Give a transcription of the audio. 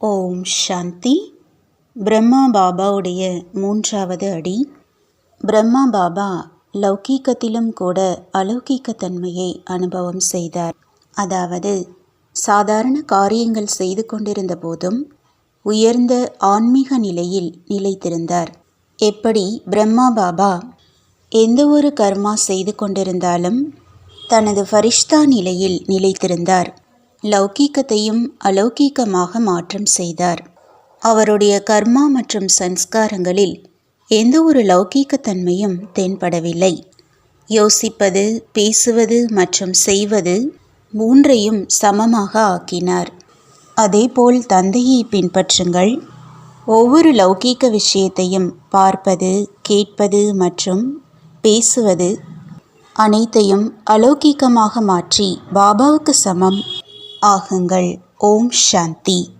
ஓம் சாந்தி. பிரம்மா பாபாவுடைய மூன்றாவது அடி. பிரம்மா பாபா லௌகீகத்திலும் கூட அலௌகீகத்தன்மையை அனுபவம் செய்தார். அதாவது சாதாரண காரியங்கள் செய்து கொண்டிருந்த போதும் உயர்ந்த ஆன்மீக நிலையில் நிலைத்திருந்தார். எப்படி பிரம்மா பாபா எந்த ஒரு கர்மா செய்து கொண்டிருந்தாலும் தனது ஃபரிஷ்தா நிலையில் நிலைத்திருந்தார். லௌகீகத்தையும் அலௌகீகமாக மாற்றம் செய்தார். அவருடைய கர்மா மற்றும் சன்ஸ்காரங்களில் எந்த ஒரு லௌகீகத்தன்மையும் தென்படவில்லை. யோசிப்பது, பேசுவது மற்றும் செய்வது மூன்றையும் சமமாக ஆக்கினார். அதேபோல் தந்தையை பின்பற்றுங்கள். ஒவ்வொரு லௌகீக விஷயத்தையும் பார்ப்பது, கேட்பது மற்றும் பேசுவது அனைத்தையும் அலௌகீகமாக மாற்றி பாபாவுக்கு சமம் ஆகுங்கள். ஓம் சாந்தி.